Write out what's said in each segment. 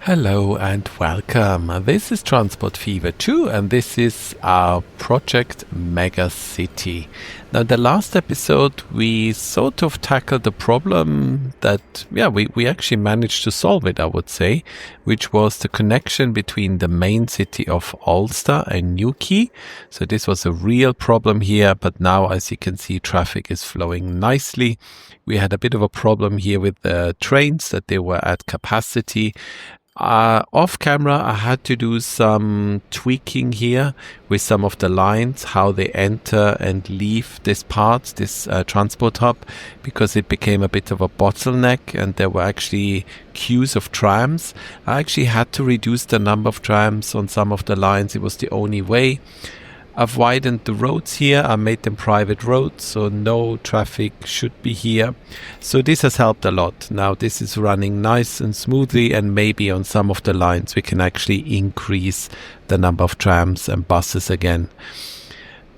Hello and welcome. This is Transport Fever2 and this is our project MegaCity. Now, in the last episode, we sort of tackled the problem that, we actually managed to solve it, I would say, which was the connection between the main city of Ulster and Newquay. So this was a real problem here, but now, as you can see, traffic is flowing nicely. We had a bit of a problem here with the trains that they were at capacity. Off camera, I had to do some tweaking here with some of the lines, how they enter and leave this transport hub, because it became a bit of a bottleneck and there were actually queues of trams. I actually had to reduce the number of trams on some of the lines. It was the only way. I've widened the roads here. I made them private roads, so no traffic should be here. So this has helped a lot. Now this is running nice and smoothly, and maybe on some of the lines we can actually increase the number of trams and buses again.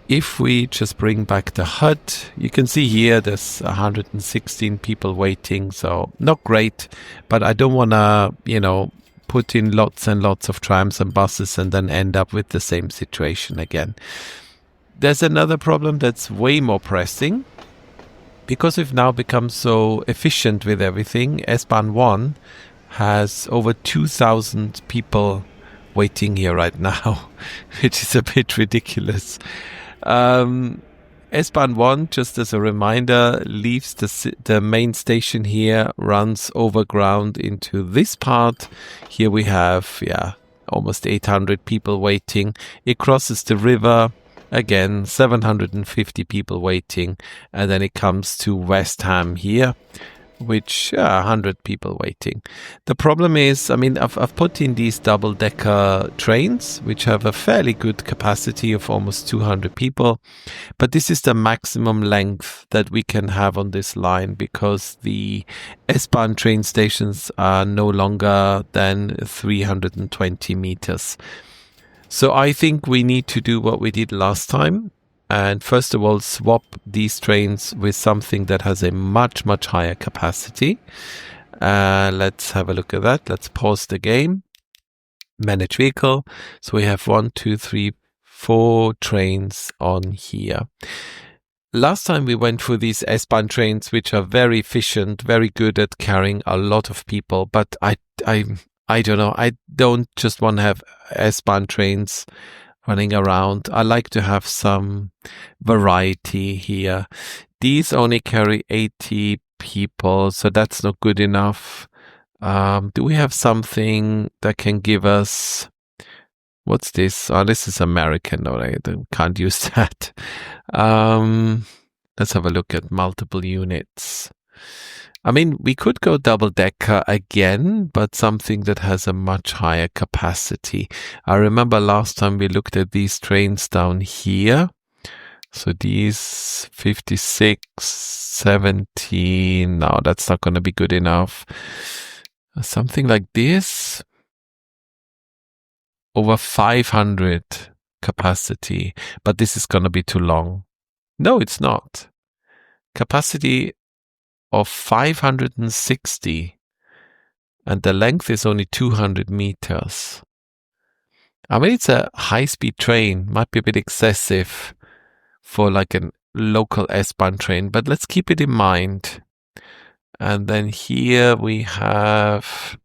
If we just bring back the HUD, you can see here there's 116 people waiting, so not great, but I don't want to, put in lots and lots of trams and buses and then end up with the same situation again. There's another problem that's way more pressing. Because we've now become so efficient with everything, S-Bahn 1 has over 2,000 people waiting here right now, which is a bit ridiculous. S-Bahn 1, just as a reminder, leaves the main station here, runs overground into this part. Here we have, almost 800 people waiting. It crosses the river, again, 750 people waiting. And then it comes to West Ham here, which 100 people waiting. The problem is, I've put in these double-decker trains, which have a fairly good capacity of almost 200 people, but this is the maximum length that we can have on this line because the S-Bahn train stations are no longer than 320 meters. So I think we need to do what we did last time. And first of all, swap these trains with something that has a much, much higher capacity. Let's have a look at that. Let's pause the game. Manage vehicle. So we have 1, 2, 3, 4 trains on here. Last time we went through these S-Bahn trains, which are very efficient, very good at carrying a lot of people. But I don't know. I don't just want to have S-Bahn trains running around. I like to have some variety here. These only carry 80 people, so that's not good enough. Do we have something that can give us... What's this? Oh, this is American. No, I can't use that. Let's have a look at multiple units. We could go double-decker again, but something that has a much higher capacity. I remember last time we looked at these trains down here. So these 56, 17, no, that's not going to be good enough. Something like this. Over 500 capacity, but this is going to be too long. No, it's not. Capacity of 560 and the length is only 200 meters. It's a high-speed train, might be a bit excessive for like a local S-Bahn train, but let's keep it in mind. And then here we have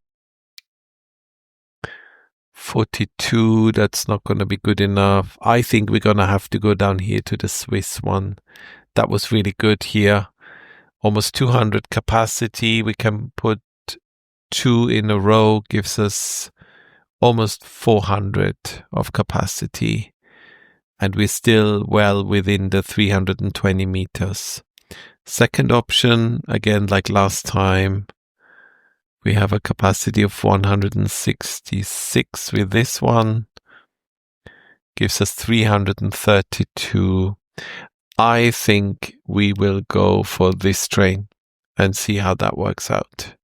42, that's not going to be good enough. I think we're going to have to go down here to the Swiss one. That was really good here. Almost 200 capacity. We can put 2 in a row, gives us almost 400 of capacity. And we're still well within the 320 meters. Second option, again, like last time, we have a capacity of 166 with this one. Gives us 332. I think we will go for this train and see how that works out.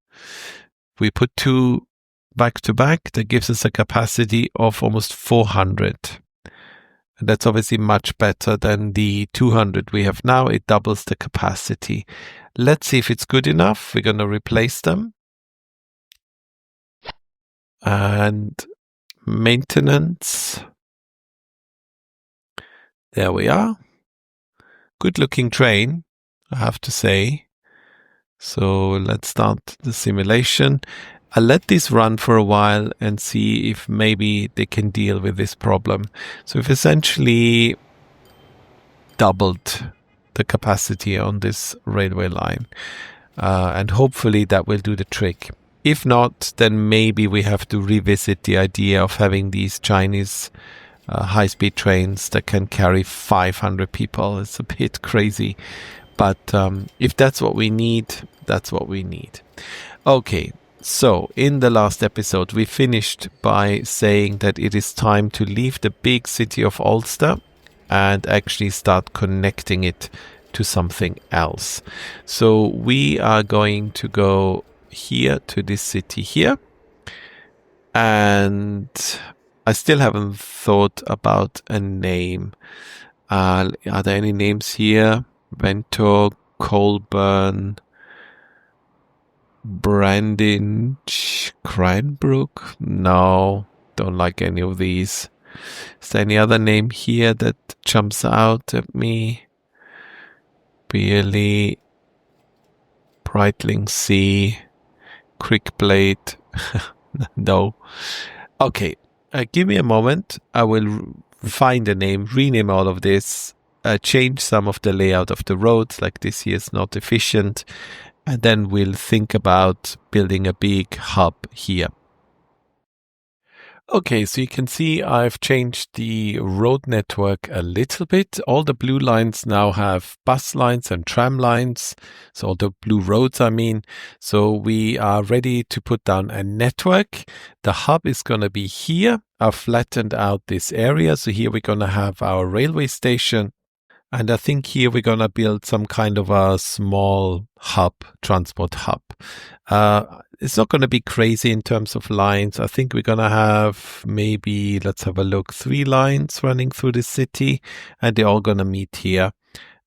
We put 2 back to back. That gives us a capacity of almost 400. And that's obviously much better than the 200 we have now. It doubles the capacity. Let's see if it's good enough. We're going to replace them. and maintenance. There we are. Good looking train, I have to say. So let's start the simulation. I'll let this run for a while and see if maybe they can deal with this problem. So we've essentially doubled the capacity on this railway line. And hopefully that will do the trick. If not, then maybe we have to revisit the idea of having these Chinese high-speed trains that can carry 500 people. It's a bit crazy. But if that's what we need, that's what we need. Okay, so in the last episode, we finished by saying that it is time to leave the big city of Ulster and actually start connecting it to something else. So we are going to go here to this city here. And I still haven't thought about a name. Are there any names here? Ventor, Colburn, Brandon, Cranbrook? No, don't like any of these. Is there any other name here that jumps out at me? Beerley, Brightling Sea, Crickblade. No. Okay, give me a moment. I will find a name, rename all of this, change some of the layout of the roads, like this here is not efficient, and then we'll think about building a big hub here. Okay, so you can see I've changed the road network a little bit. All the blue lines now have bus lines and tram lines. So all the blue roads, I mean. So we are ready to put down a network. The hub is going to be here. I've flattened out this area. So here we're going to have our railway station. And I think here we're going to build some kind of a small hub, transport hub. It's not going to be crazy in terms of lines. I think we're going to have maybe, let's have a look, 3 lines running through the city, and they're all going to meet here.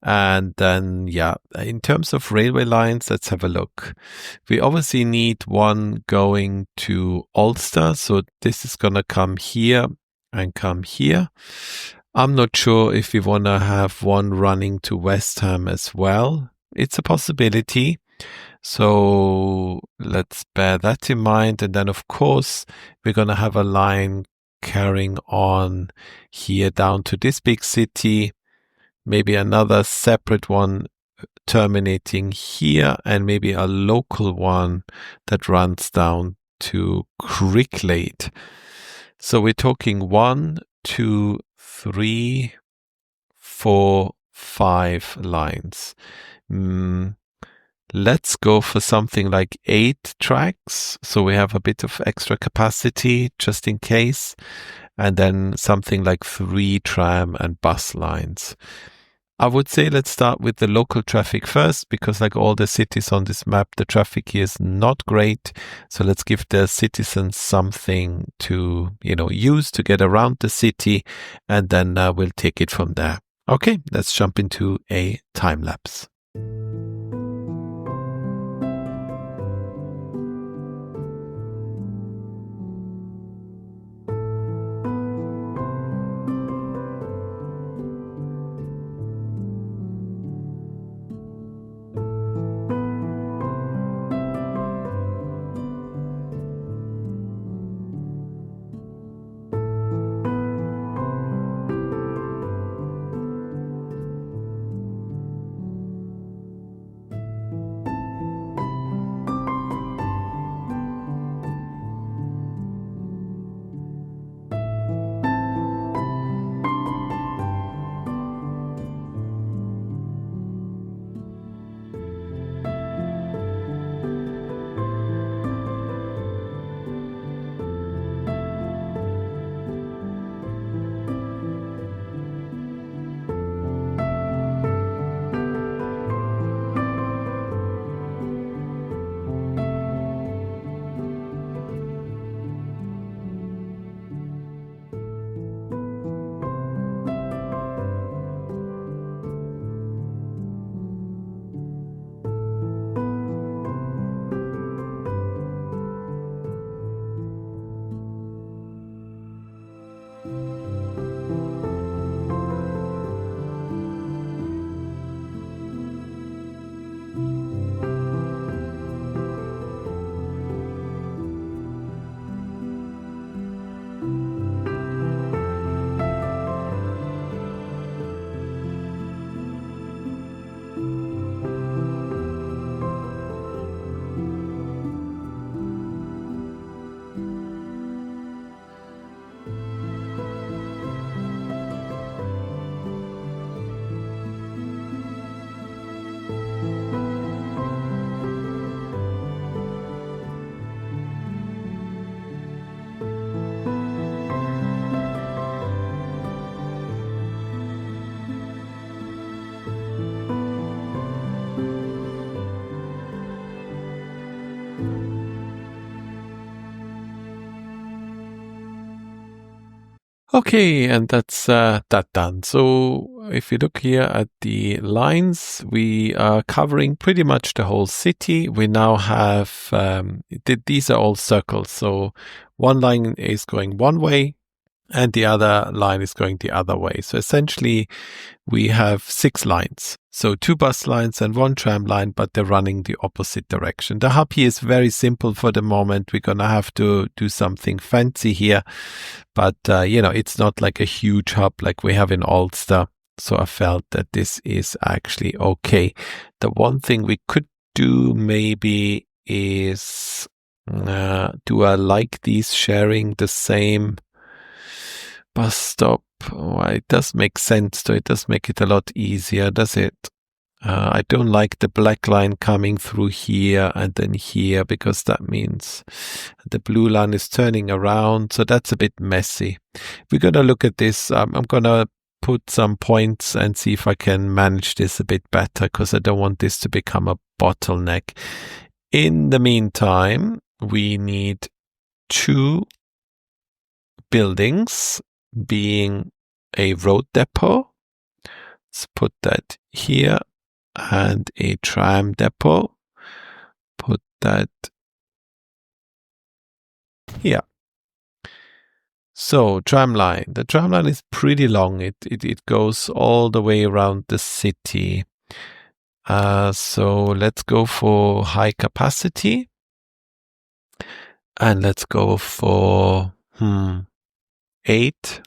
And then, yeah, in terms of railway lines, let's have a look. We obviously need one going to Ulster. So this is going to come here and come here. I'm not sure if we want to have one running to West Ham as well. It's a possibility. So let's bear that in mind. And then, of course, we're going to have a line carrying on here down to this big city. Maybe another separate one terminating here, and maybe a local one that runs down to Cricklade. So we're talking 1, 2, 3, 4, 5 lines. Let's go for something like 8 tracks, so we have a bit of extra capacity just in case, and then something like 3 tram and bus lines. I would say let's start with the local traffic first, because like all the cities on this map, the traffic here is not great. So let's give the citizens something to, use to get around the city, and then we'll take it from there. Okay, let's jump into a time lapse. Okay, and that's that done. So if you look here at the lines, we are covering pretty much the whole city. We now have, these are all circles. So one line is going one way and the other line is going the other way. So essentially we have 6 lines. So 2 bus lines and 1 tram line, but they're running the opposite direction. The hub here is very simple for the moment. We're going to have to do something fancy here. But, it's not like a huge hub like we have in Ulster. So I felt that this is actually okay. The one thing we could do maybe is, do I like these sharing the same bus stop? Oh, it does make sense, though. It does make it a lot easier, does it? I don't like the black line coming through here and then here, because that means the blue line is turning around. So that's a bit messy. We're going to look at this. I'm going to put some points and see if I can manage this a bit better, because I don't want this to become a bottleneck. In the meantime, we need 2 buildings being a road depot. Let's put that here. And a tram depot. Put that here. So tram line. The tram line is pretty long. It goes all the way around the city. So let's go for high capacity. And let's go for 8,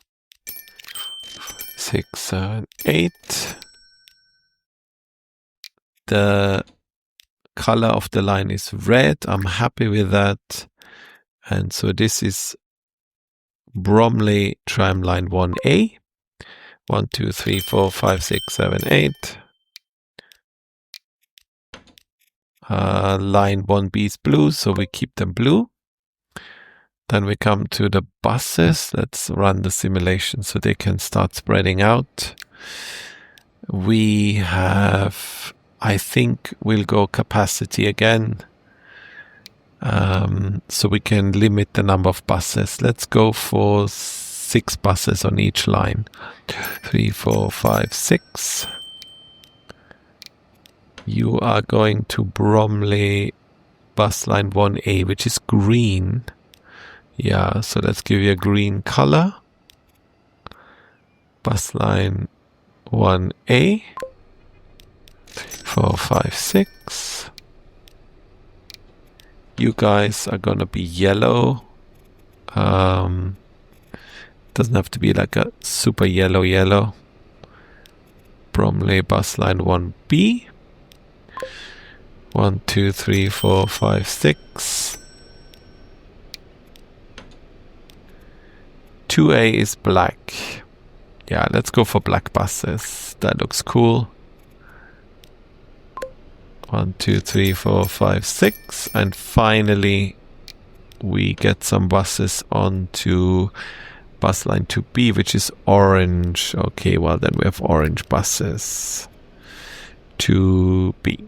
6, 7, 8. The color of the line is red. I'm happy with that. And so this is Bromley tram line 1A. 1, 2, 3, 4, 5, 6, 7, 8. Line 1B is blue, so we keep them blue. Then we come to the buses. Let's run the simulation so they can start spreading out. We have, I think we'll go capacity again. So we can limit the number of buses. Let's go for 6 buses on each line. 3, 4, 5, 6. You are going to Bromley bus line 1A, which is green. Yeah, so let's give you a green color. Bus line 1A. 4, 5, 6. You guys are gonna be yellow. Doesn't have to be like a super yellow. Bromley bus line 1B. 1, 2, 3, 4, 5, 6. 2A is black. Yeah, let's go for black buses. That looks cool. 1, 2, 3, 4, 5, 6. And finally, we get some buses onto bus line 2B, which is orange. Okay, well, then we have orange buses. 2B.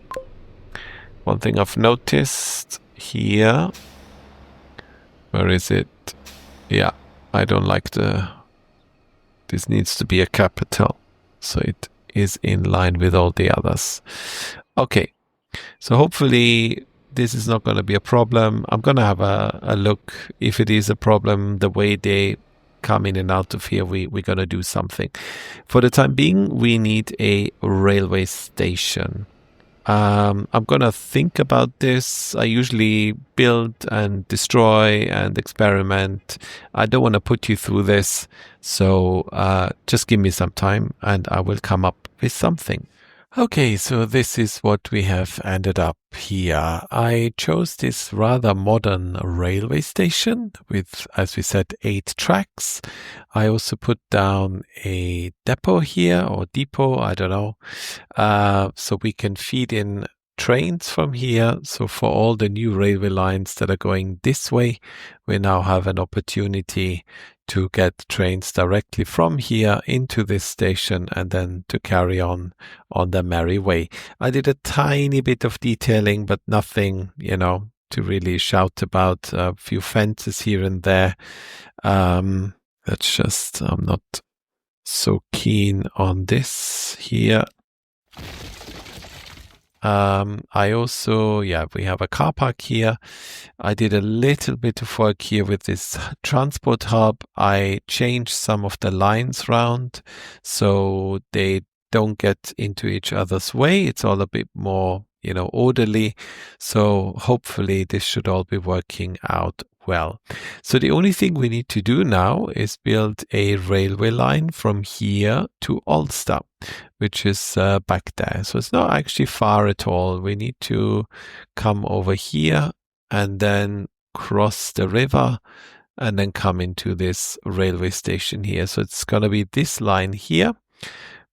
One thing I've noticed here. Where is it? Yeah, I don't like this needs to be a capital. So it is in line with all the others. Okay. So hopefully this is not going to be a problem. I'm going to have a look. If it is a problem, the way they come in and out of here, we're going to do something. For the time being, we need a railway station. I'm going to think about this. I usually build and destroy and experiment. I don't want to put you through this. So just give me some time and I will come up with something. Okay, so this is what we have ended up here. I chose this rather modern railway station with, as we said, 8 tracks. I also put down a depot here, or depot, I don't know. So we can feed in trains from here. So for all the new railway lines that are going this way, we now have an opportunity to get trains directly from here into this station and then to carry on the merry way. I did a tiny bit of detailing, but nothing, to really shout about. A few fences here and there. That's just, I'm not so keen on this here. I also, yeah, we have a car park here. I did a little bit of work here with this transport hub. I changed some of the lines round so they don't get into each other's way. It's all a bit more, orderly. So hopefully this should all be working out well. So the only thing we need to do now is build a railway line from here to Ulster, which is back there. So it's not actually far at all. We need to come over here and then cross the river and then come into this railway station here. So it's going to be this line here.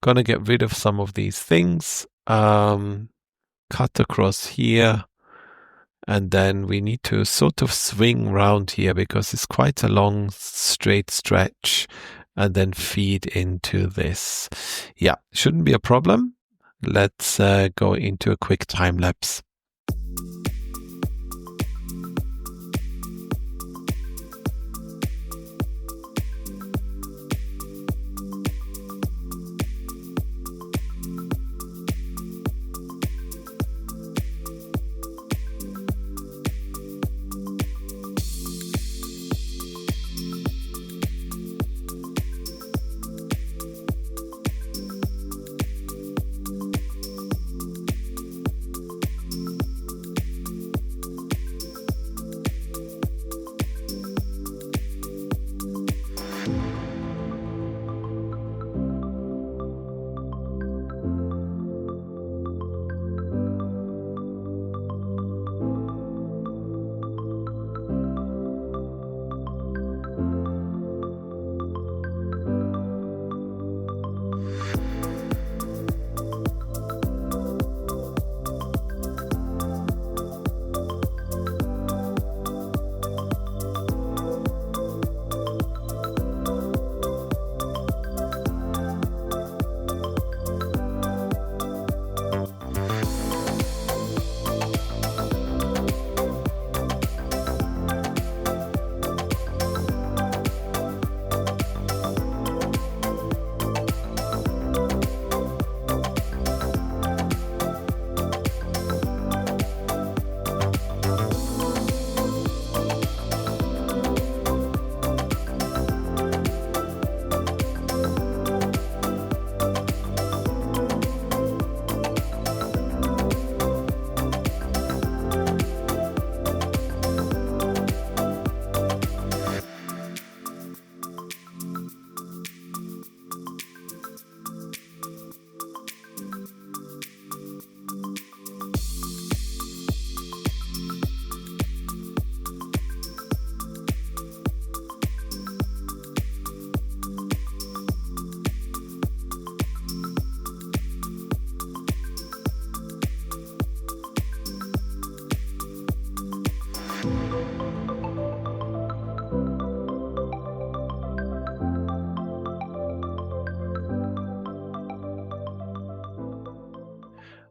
Going to get rid of some of these things. Cut across here. And then we need to sort of swing round here because it's quite a long straight stretch and then feed into this. Yeah, shouldn't be a problem. Let's go into a quick time lapse.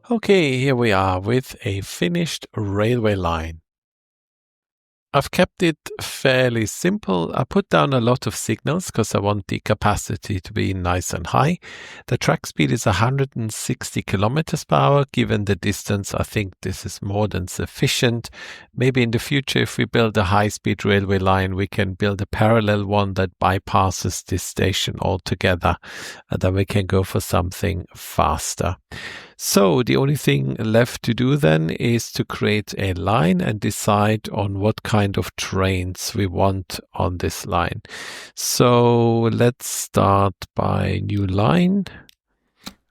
Okay, here we are with a finished railway line. I've kept it fairly simple. I put down a lot of signals because I want the capacity to be nice and high. The track speed is 160 kilometers per hour. Given the distance, I think this is more than sufficient. Maybe in the future, if we build a high-speed railway line, we can build a parallel one that bypasses this station altogether, and then we can go for something faster. So the only thing left to do then is to create a line and decide on what kind of trains we want on this line. So let's start by new line.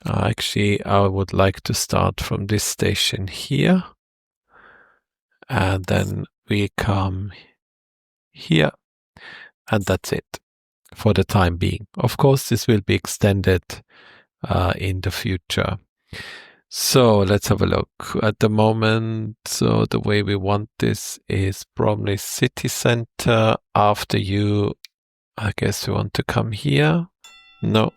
Actually, I would like to start from this station here. And then we come here. And that's it for the time being. Of course, this will be extended in the future. So let's have a look. At the moment, so the way we want this is Bromley city center. After you, I guess we want to come here. No.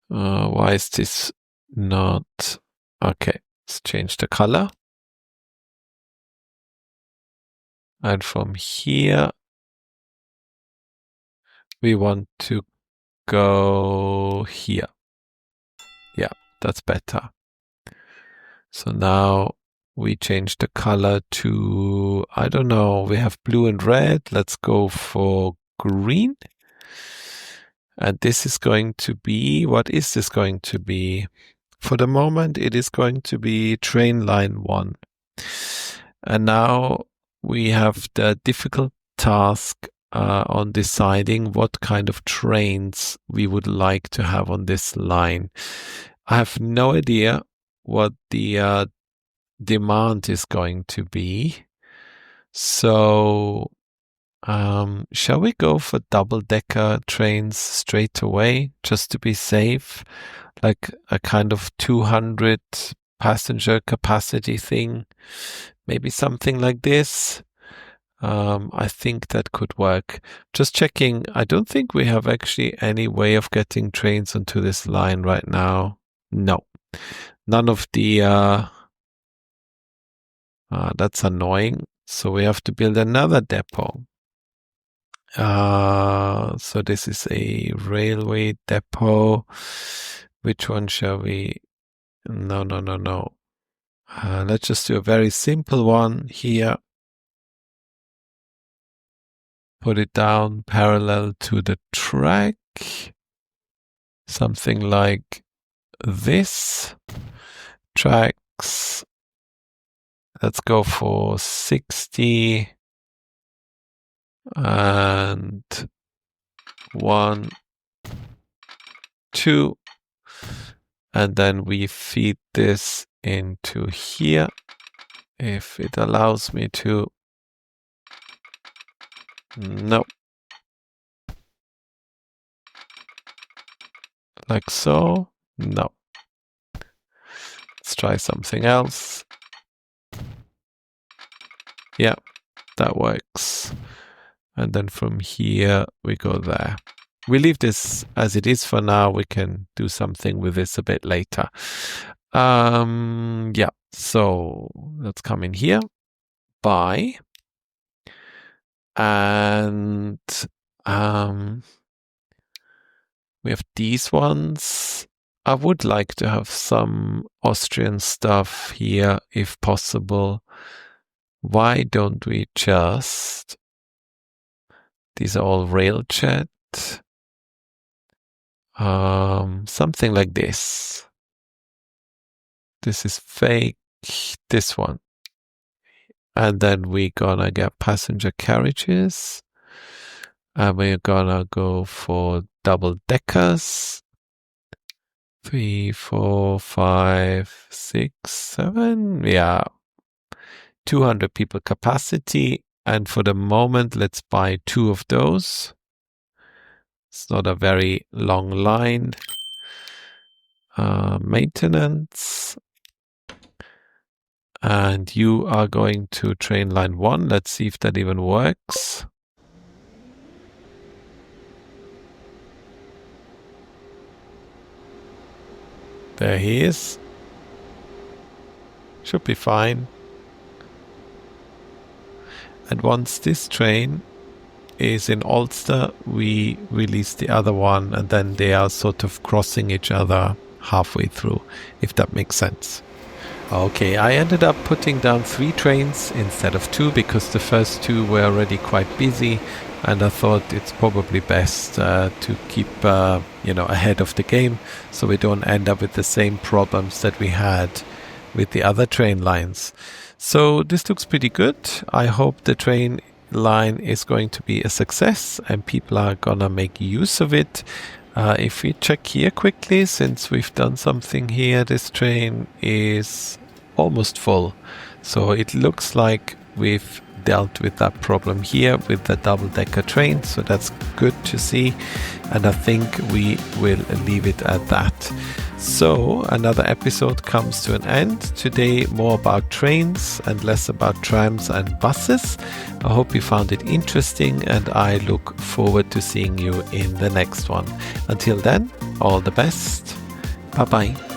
Why is this not? Okay, let's change the color. And from here, we want to go here. Yeah, that's better. So now we change the color to, I don't know, we have blue and red. Let's go for green. And this is going to be, what is this going to be? For the moment, it is going to be train line 1. And now we have the difficult task on deciding what kind of trains we would like to have on this line. I have no idea what the demand is going to be. So shall we go for double-decker trains straight away, just to be safe? Like a kind of 200 passenger capacity thing, maybe something like this. I think that could work. Just checking, I don't think we have actually any way of getting trains onto this line right now. No, none of the, that's annoying. So we have to build another depot. So this is a railway depot. Which one shall we? No. Let's just do a very simple one here. Put it down parallel to the track. Something like this. Tracks. Let's go for 60. And 1, 2. And then we feed this into here. If it allows me to. No. Like so. No. Let's try something else. Yeah, that works. And then from here we go there. We leave this as it is for now. We can do something with this a bit later. Yeah, so let's come in here. Buy. And we have these ones. I would like to have some Austrian stuff here if possible. Why don't we just... These are all railjet. Something like this. This is fake. This one. And then we're gonna get passenger carriages. And we're gonna go for double deckers. 3, 4, 5, 6, 7. Yeah. 200 people capacity. And for the moment, let's buy 2 of those. It's not a very long line. Maintenance. And you are going to train line 1. Let's see if that even works. There he is. Should be fine. And once this train is in Ulster, we release the other one, and then they are sort of crossing each other halfway through, if that makes sense. Okay, I ended up putting down 3 trains instead of 2 because the first 2 were already quite busy, and I thought it's probably best to keep ahead of the game so we don't end up with the same problems that we had with the other train lines. So this looks pretty good. I hope the train line is going to be a success and people are gonna make use of it. If we check here quickly, since we've done something here, this train is almost full. So it looks like we've dealt with that problem here with the double-decker train. So that's good to see. And I think we will leave it at that. So another episode comes to an end. Today more about trains and less about trams and buses. I hope you found it interesting and I look forward to seeing you in the next one. Until then, all the best. Bye bye.